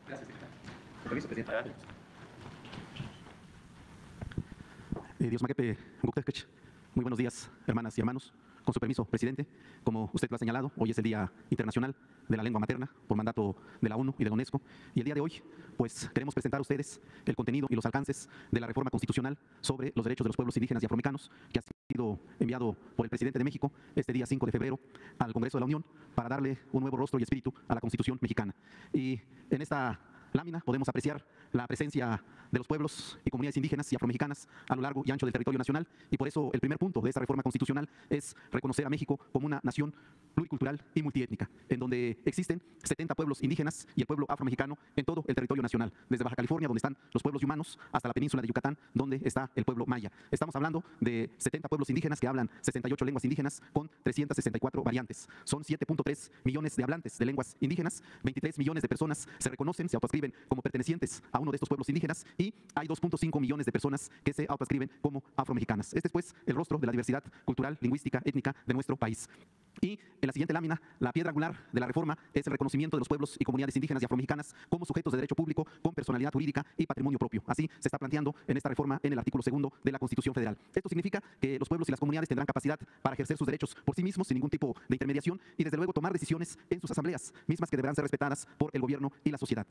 Gracias, secretario. Con permiso, presidente. Adelante. Dios Maguepe Guktekech. Muy buenos días, hermanas y hermanos. Con su permiso, presidente, como usted lo ha señalado, hoy es el Día Internacional de la Lengua Materna por mandato de la ONU y de la UNESCO. Y el día de hoy, pues queremos presentar a ustedes el contenido y los alcances de la reforma constitucional sobre los derechos de los pueblos indígenas y afroamericanos, que ha sido enviado por el presidente de México este día 5 de febrero al Congreso de la Unión para darle un nuevo rostro y espíritu a la Constitución mexicana. Y en esta lámina podemos apreciar la presencia de los pueblos y comunidades indígenas y afromexicanas a lo largo y ancho del territorio nacional, y por eso el primer punto de esta reforma constitucional es reconocer a México como una nación pluricultural y multiétnica, en donde existen 70 pueblos indígenas y el pueblo afromexicano en todo el territorio nacional, desde Baja California, donde están los pueblos humanos, hasta la península de Yucatán, donde está el pueblo maya. Estamos hablando de 70 pueblos indígenas que hablan 68 lenguas indígenas con 364 variantes. Son 7.3 millones de hablantes de lenguas indígenas, 23 millones de personas se reconocen, se autoascriben como pertenecientes a uno de estos pueblos indígenas, y hay 2.5 millones de personas que se autoascriben como afromexicanas. Este es, pues, el rostro de la diversidad cultural, lingüística, étnica de nuestro país. Y en la siguiente lámina, la piedra angular de la reforma es el reconocimiento de los pueblos y comunidades indígenas y afromexicanas como sujetos de derecho público con personalidad jurídica y patrimonio propio. Así se está planteando en esta reforma en el artículo 2 de la Constitución Federal. Esto significa que los pueblos y las comunidades tendrán capacidad para ejercer sus derechos por sí mismos sin ningún tipo de intermediación y desde luego tomar decisiones en sus asambleas, mismas que deberán ser respetadas por el gobierno y la sociedad.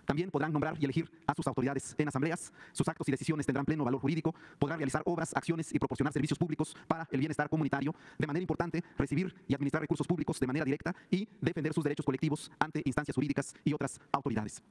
También podrán nombrar y elegir a sus autoridades en asambleas, sus actos y decisiones tendrán pleno valor jurídico, podrán realizar obras, acciones y proporcionar servicios públicos para el bienestar comunitario, de manera importante recibir y administrar recursos públicos de manera directa y defender sus derechos colectivos ante instancias jurídicas y otras autoridades.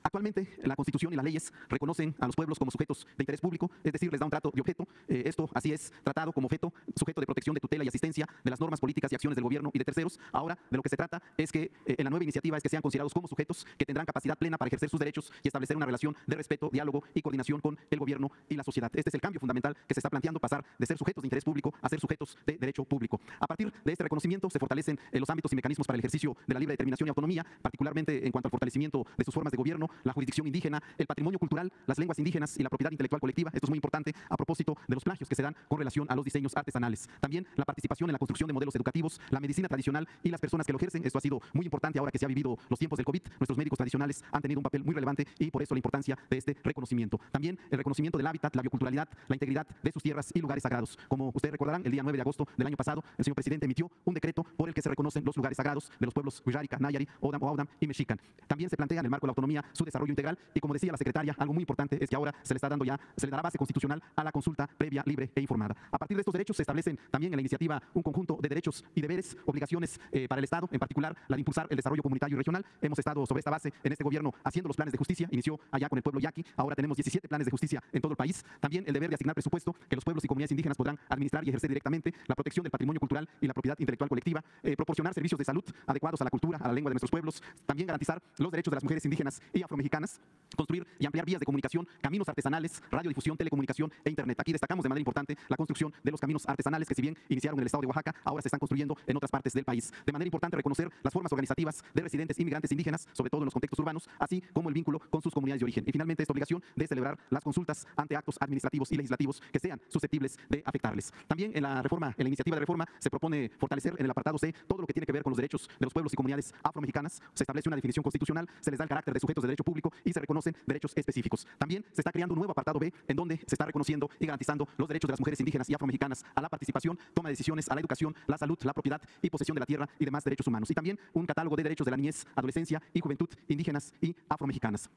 Actualmente, la Constitución y las leyes reconocen a los pueblos como sujetos de interés público, es decir, les da un trato de objeto. Esto así es tratado como sujeto de protección, de tutela y asistencia de las normas políticas y acciones del gobierno y de terceros. Ahora, de lo que se trata es que en la nueva iniciativa es que sean considerados como sujetos que tendrán capacidad plena para ejercer sus derechos y establecer una relación de respeto, diálogo y coordinación con el gobierno y la sociedad. Este es el cambio fundamental que se está planteando, pasar de ser sujetos de interés público a ser sujetos de derecho público. A partir de este reconocimiento se fortalecen los ámbitos y mecanismos para el ejercicio de la libre determinación y autonomía, particularmente en cuanto al fortalecimiento de sus formas de gobierno, la jurisdicción indígena, el patrimonio cultural, las lenguas indígenas y la propiedad intelectual colectiva. Esto es muy importante a propósito de los plagios que se dan con relación a los diseños artesanales. También la participación en la construcción de modelos educativos, la medicina tradicional y las personas que lo ejercen. Esto ha sido muy importante ahora que se ha vivido los tiempos del COVID. Nuestros médicos tradicionales han tenido un papel muy relevante y por eso la importancia de este reconocimiento. También el reconocimiento del hábitat, la bioculturalidad, la integridad de sus tierras y lugares sagrados. Como ustedes recordarán, el día 9 de agosto del año pasado, el señor presidente emitió un decreto por el que se reconocen los lugares sagrados de los pueblos Wixárika, Nayari, O'odham y Mexican. También se plantea en el marco de la autonomía su desarrollo integral y, como decía la secretaria, algo muy importante es que ahora se le dará base constitucional a la consulta previa, libre e informada. A partir de estos derechos se establecen también en la iniciativa un conjunto de derechos y deberes, obligaciones para el Estado, en particular la de impulsar el desarrollo comunitario y regional. Hemos estado sobre esta base en este gobierno haciendo los planes de justicia, inició allá con el pueblo yaqui, ahora tenemos 17 planes de justicia en todo el país. También el deber de asignar presupuesto que los pueblos y comunidades indígenas podrán administrar y ejercer directamente, la protección del patrimonio cultural y la propiedad intelectual colectiva, proporcionar servicios de salud adecuados a la cultura, a la lengua de nuestros pueblos, también garantizar los derechos de las mujeres indígenas y afromexicanas, construir y ampliar vías de comunicación, caminos artesanales, radiodifusión, telecomunicación e internet. Aquí destacamos de manera importante la construcción de los caminos artesanales que, si bien iniciaron en el estado de Oaxaca, ahora se están construyendo en otras partes del país. De manera importante reconocer las formas organizativas de residentes inmigrantes indígenas, sobre todo en los contextos urbanos, así como el vínculo con sus comunidades de origen. Y finalmente esta obligación de celebrar las consultas ante actos administrativos y legislativos que sean susceptibles de afectarles. También en la iniciativa de reforma se propone fortalecer en el apartado C todo lo que tiene que ver con los derechos de los pueblos y comunidades afromexicanas. Se establece una definición constitucional, se les da el carácter de sujetos de derecho público y se reconocen derechos específicos. También se está creando un nuevo apartado B en donde se está reconociendo y garantizando los derechos de las mujeres indígenas y afromexicanas a la participación, toma de decisiones, a la educación, la salud, la propiedad y posesión de la tierra y demás derechos humanos. Y también un catálogo de derechos de la niñez, adolescencia y juventud indígenas y afromexicanas.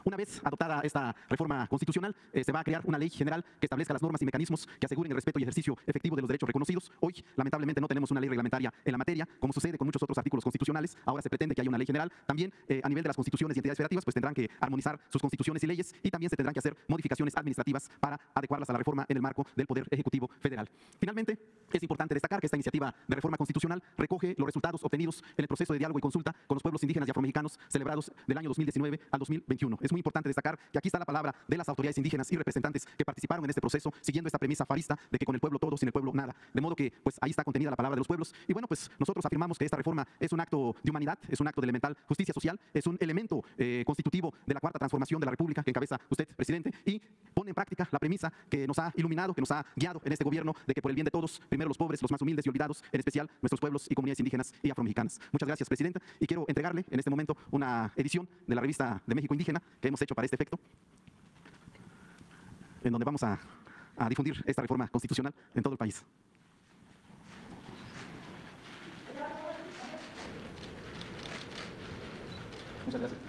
Una vez adoptada esta reforma constitucional, se va a crear una ley general que establezca las normas y mecanismos que aseguren el respeto y ejercicio efectivo de los derechos reconocidos. Hoy, lamentablemente, no tenemos una ley reglamentaria en la materia, como sucede con muchos otros artículos constitucionales. Ahora se pretende que haya una ley general. También, a nivel de las constituciones y entidades federativas, pues tendrán que armonizar sus constituciones y leyes, y también se tendrán que hacer modificaciones administrativas para adecuarlas a la reforma en el marco del Poder Ejecutivo Federal. Finalmente, es importante destacar que esta iniciativa de reforma constitucional recoge los resultados obtenidos en el proceso de diálogo y consulta con los pueblos indígenas y afromexicanos celebrados del año 2019 al 2021. Es muy importante destacar que aquí está la palabra de las autoridades indígenas y representantes que participaron en este proceso, siguiendo esta premisa farista de que con el pueblo todo, sin el pueblo nada. De modo que, pues, ahí está contenida la palabra de los pueblos. Y bueno, pues nosotros afirmamos que esta reforma es un acto de humanidad, es un acto de elemental justicia social, es un elemento constitutivo de la cuarta transformación de la República que encabeza usted, presidente, y pone en práctica la premisa que nos ha iluminado, que nos ha guiado en este gobierno, de que por el bien de todos, primero los pobres, los más humildes y olvidados, en especial nuestros pueblos y comunidades indígenas y afromexicanas. Muchas gracias, presidenta, y quiero entregarle en este momento una edición de la revista de México Indígena que hemos hecho para este efecto, en donde vamos a difundir esta reforma constitucional en todo el país. Muchas gracias.